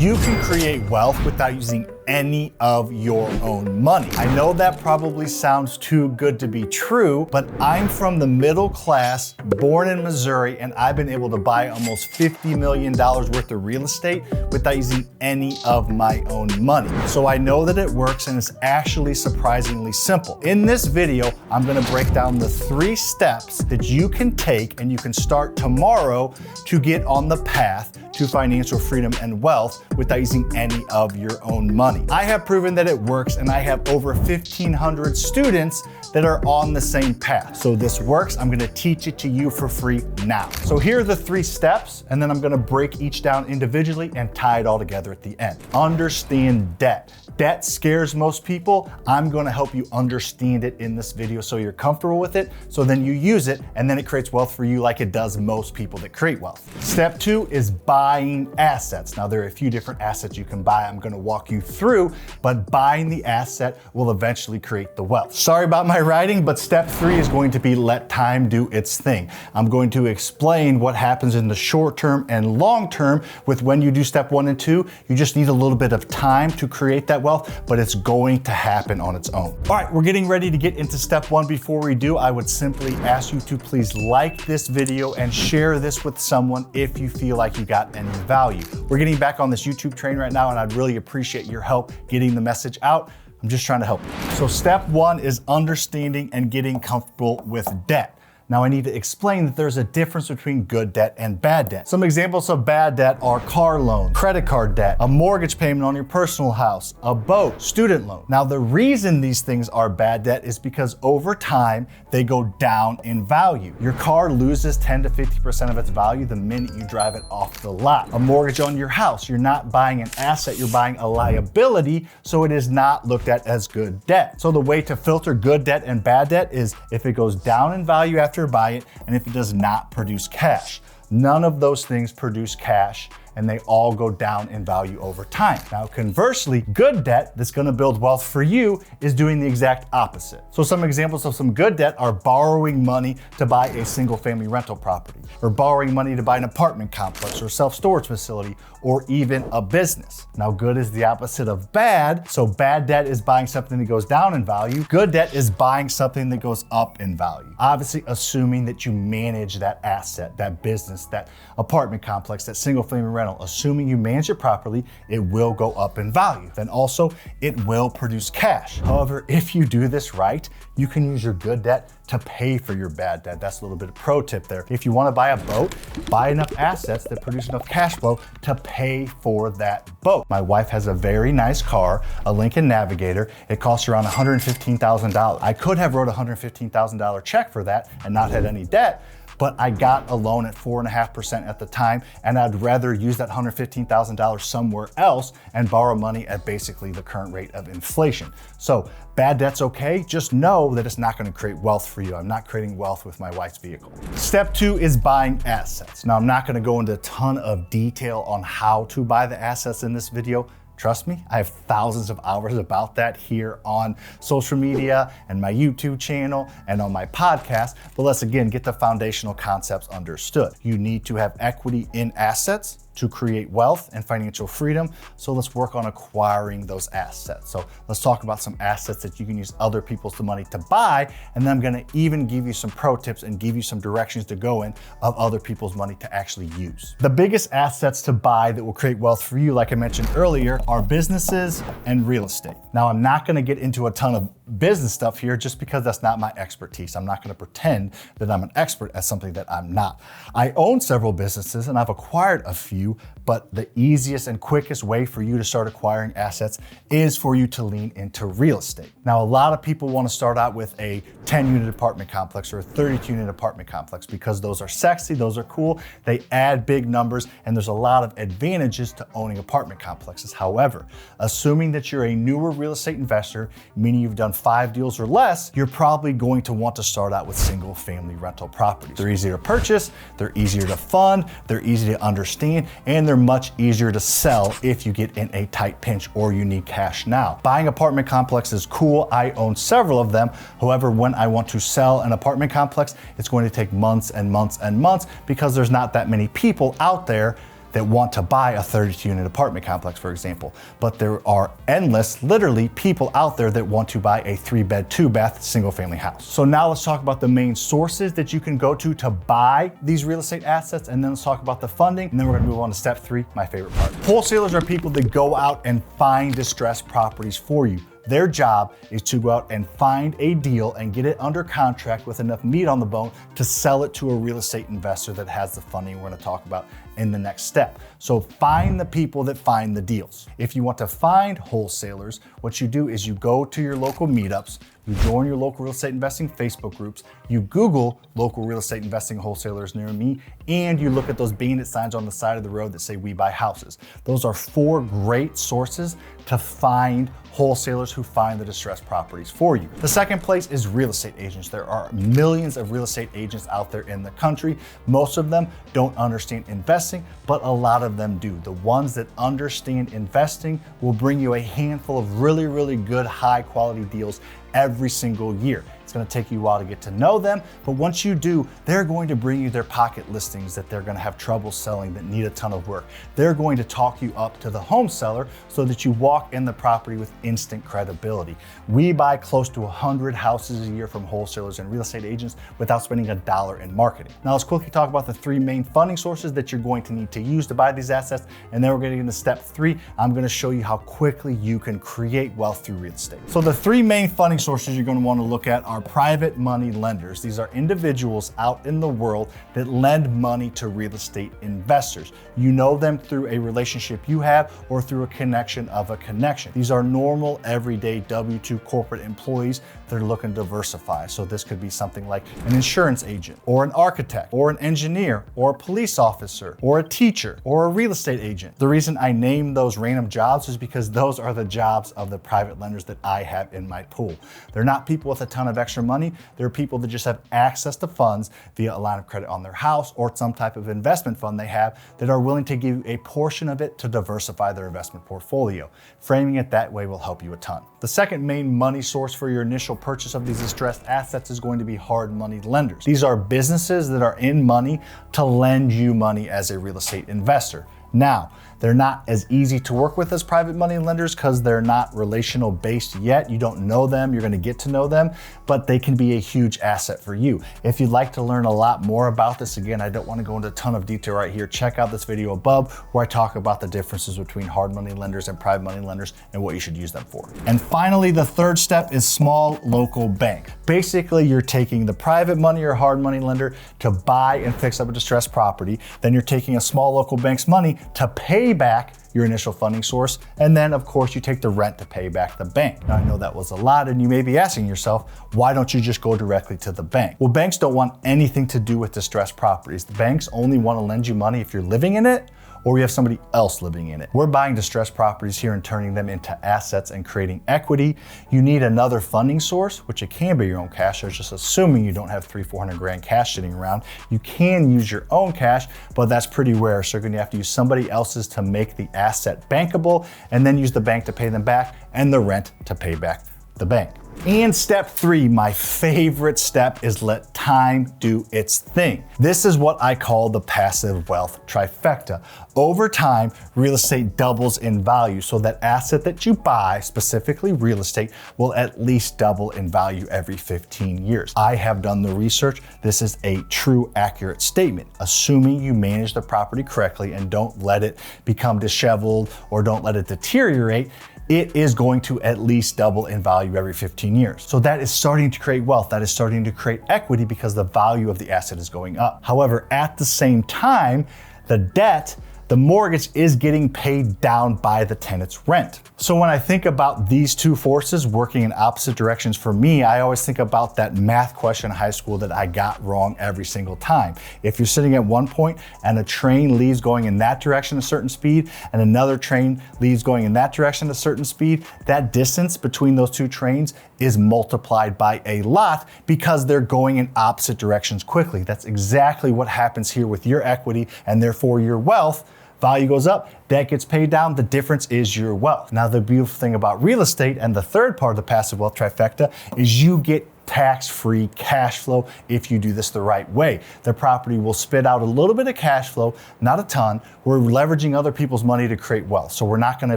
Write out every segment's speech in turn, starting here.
You can create wealth without using any of your own money. I know that probably sounds too good to be true, but I'm from the middle class, born in Missouri, and I've been able to buy almost $50 million worth of real estate without using any of my own money. So I know that it works, and it's actually surprisingly simple. In this video, I'm gonna break down the 3 steps that you can take and you can start tomorrow to get on the path to financial freedom and wealth without using any of your own money. I have proven that it works, and I have over 1,500 students that are on the same path. So this works. I'm gonna teach it to you for free now. So here are the 3 steps, and then I'm gonna break each down individually and tie it all together at the end. Understand debt. Debt scares most people. I'm gonna help you understand it in this video so you're comfortable with it, so then you use it, and then it creates wealth for you like it does most people that create wealth. Step 2 is buying assets. Now there are a few different assets you can buy. I'm gonna walk you through, but buying the asset will eventually create the wealth. Sorry about my writing, but step 3 is going to be let time do its thing. I'm going to explain what happens in the short term and long term with when you do step 1 and 2. You just need a little bit of time to create that wealth, but it's going to happen on its own. All right, we're getting ready to get into step 1. Before we do, I would simply ask you to please like this video and share this with someone if you feel like you got any value. We're getting back on this YouTube train right now, and I'd really appreciate your help getting the message out. I'm just trying to help you. So step 1 is understanding and getting comfortable with debt. Now I need to explain that there's a difference between good debt and bad debt. Some examples of bad debt are car loans, credit card debt, a mortgage payment on your personal house, a boat, student loan. Now the reason these things are bad debt is because over time they go down in value. Your car loses 10 to 50% of its value the minute you drive it off the lot. A mortgage on your house, you're not buying an asset, you're buying a liability, so it is not looked at as good debt. So the way to filter good debt and bad debt is if it goes down in value after buy it, and if it does not produce cash. None of those things produce cash, and they all go down in value over time. Now, conversely, good debt that's gonna build wealth for you is doing the exact opposite. So some examples of some good debt are borrowing money to buy a single family rental property, or borrowing money to buy an apartment complex or self-storage facility, or even a business. Now, good is the opposite of bad. So bad debt is buying something that goes down in value. Good debt is buying something that goes up in value. Obviously, assuming that you manage that asset, that business, that apartment complex, that single family rental. Assuming you manage it properly, it will go up in value. Then also, it will produce cash. However, if you do this right, you can use your good debt to pay for your bad debt. That's a little bit of pro tip there. If you want to buy a boat, buy enough assets that produce enough cash flow to pay for that boat. My wife has a very nice car, a Lincoln Navigator. It costs around $115,000. I could have wrote a $115,000 check for that and not had any debt, but I got a loan at 4.5% at the time, and I'd rather use that $115,000 somewhere else and borrow money at basically the current rate of inflation. So bad debt's okay, just know that it's not gonna create wealth for you. I'm not creating wealth with my wife's vehicle. Step 2 is buying assets. Now I'm not gonna go into a ton of detail on how to buy the assets in this video. Trust me, I have thousands of hours about that here on social media and my YouTube channel and on my podcast, but let's again get the foundational concepts understood. You need to have equity in assets to create wealth and financial freedom. So let's work on acquiring those assets. So let's talk about some assets that you can use other people's money to buy. And then I'm gonna even give you some pro tips and give you some directions to go in of other people's money to actually use. The biggest assets to buy that will create wealth for you, like I mentioned earlier, are businesses and real estate. Now, I'm not gonna get into a ton of business stuff here just because that's not my expertise. I'm not gonna pretend that I'm an expert at something that I'm not. I own several businesses and I've acquired a few, but the easiest and quickest way for you to start acquiring assets is for you to lean into real estate. Now, a lot of people wanna start out with a 10-unit apartment complex or a 32-unit apartment complex because those are sexy, those are cool, they add big numbers, and there's a lot of advantages to owning apartment complexes. However, assuming that you're a newer real estate investor, meaning you've done 5 deals or less, you're probably going to want to start out with single family rental properties. They're easier to purchase, they're easier to fund, they're easy to understand, and they're much easier to sell if you get in a tight pinch or you need cash now. Buying apartment complexes is cool. I own several of them. However, when I want to sell an apartment complex, it's going to take months and months and months because there's not that many people out there that want to buy a 32-unit apartment complex, for example. But there are endless, literally, people out there that want to buy a 3-bed, 2-bath, single-family house. So now let's talk about the main sources that you can go to buy these real estate assets, and then let's talk about the funding, and then we're gonna move on to step 3, my favorite part. Wholesalers are people that go out and find distressed properties for you. Their job is to go out and find a deal and get it under contract with enough meat on the bone to sell it to a real estate investor that has the funding we're going to talk about in the next step. So find the people that find the deals. If you want to find wholesalers, what you do is you go to your local meetups, you join your local real estate investing Facebook groups, you Google local real estate investing wholesalers near me, and you look at those bandit signs on the side of the road that say we buy houses. Those are 4 great sources to find wholesalers who find the distressed properties for you. The second place is real estate agents. There are millions of real estate agents out there in the country. Most of them don't understand investing, but a lot of them do. The ones that understand investing will bring you a handful of really, really good, high quality deals every single year. It's gonna take you a while to get to know them, but once you do, they're going to bring you their pocket listings that they're gonna have trouble selling that need a ton of work. They're going to talk you up to the home seller so that you walk in the property with instant credibility. We buy close to 100 houses a year from wholesalers and real estate agents without spending $1 in marketing. Now let's quickly talk about the 3 main funding sources that you're going to need to use to buy these assets, and then we're getting into step 3. I'm gonna show you how quickly you can create wealth through real estate. So the 3 main funding sources you're gonna wanna look at are private money lenders. These are individuals out in the world that lend money to real estate investors. You know them through a relationship you have or through a connection of a connection. These are normal, everyday W-2 corporate employees that are looking to diversify. So this could be something like an insurance agent or an architect or an engineer or a police officer or a teacher or a real estate agent. The reason I name those random jobs is because those are the jobs of the private lenders that I have in my pool. They're not people with a ton of extra money. They're people that just have access to funds via a line of credit on their house or some type of investment fund they have that are willing to give you a portion of it to diversify their investment portfolio. Framing it that way will help you a ton. The second main money source for your initial purchase of these distressed assets is going to be hard money lenders. These are businesses that are in money to lend you money as a real estate investor. Now, they're not as easy to work with as private money lenders because they're not relational based yet. You don't know them, you're gonna get to know them, but they can be a huge asset for you. If you'd like to learn a lot more about this, again, I don't wanna go into a ton of detail right here. Check out this video above where I talk about the differences between hard money lenders and private money lenders and what you should use them for. And finally, the third step is small local bank. Basically, you're taking the private money or hard money lender to buy and fix up a distressed property. Then you're taking a small local bank's money to pay back your initial funding source. And then of course you take the rent to pay back the bank. Now I know that was a lot and you may be asking yourself, why don't you just go directly to the bank? Well, banks don't want anything to do with distressed properties. The banks only want to lend you money if you're living in it or you have somebody else living in it. We're buying distressed properties here and turning them into assets and creating equity. You need another funding source, which it can be your own cash. I was just assuming you don't have $300,000-400,000 grand cash sitting around. You can use your own cash, but that's pretty rare. So you're gonna have to use somebody else's to make the asset bankable and then use the bank to pay them back and the rent to pay back the bank. And step 3, my favorite step, is let time do its thing. This is what I call the passive wealth trifecta. Over time, real estate doubles in value, so that asset that you buy, specifically real estate, will at least double in value every 15 years. I have done the research. This is a true, accurate statement. Assuming you manage the property correctly and don't let it become disheveled or don't let it deteriorate, it is going to at least double in value every 15 years. So that is starting to create wealth. That is starting to create equity because the value of the asset is going up. However, at the same time, the debt, the mortgage is getting paid down by the tenant's rent. So when I think about these two forces working in opposite directions for me, I always think about that math question in high school that I got wrong every single time. If you're sitting at one point and a train leaves going in that direction at a certain speed and another train leaves going in that direction at a certain speed, that distance between those two trains is multiplied by a lot because they're going in opposite directions quickly. That's exactly what happens here with your equity and therefore your wealth. Value goes up, debt gets paid down, the difference is your wealth. Now, the beautiful thing about real estate and the third part of the passive wealth trifecta is you get tax-free cash flow if you do this the right way. The property will spit out a little bit of cash flow, not a ton. We're leveraging other people's money to create wealth. So we're not gonna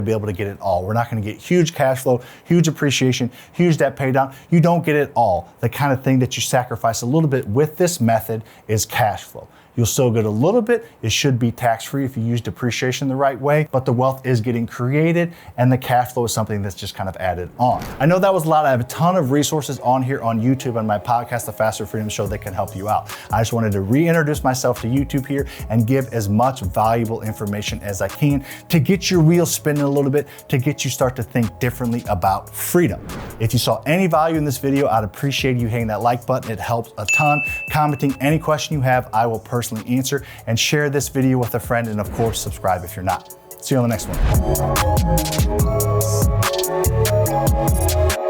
be able to get it all. We're not gonna get huge cash flow, huge appreciation, huge debt pay down. You don't get it all. The kind of thing that you sacrifice a little bit with this method is cash flow. You'll still get a little bit. It should be tax-free if you use depreciation the right way, but the wealth is getting created and the cash flow is something that's just kind of added on. I know that was a lot. I have a ton of resources on here on YouTube and my podcast, The Faster Freedom Show, that can help you out. I just wanted to reintroduce myself to YouTube here and give as much valuable information as I can to get your wheels spinning a little bit, to get you start to think differently about freedom. If you saw any value in this video, I'd appreciate you hitting that like button. It helps a ton. Commenting any question you have, I will personally answer, and share this video with a friend, and of course subscribe if you're not. See you on the next one.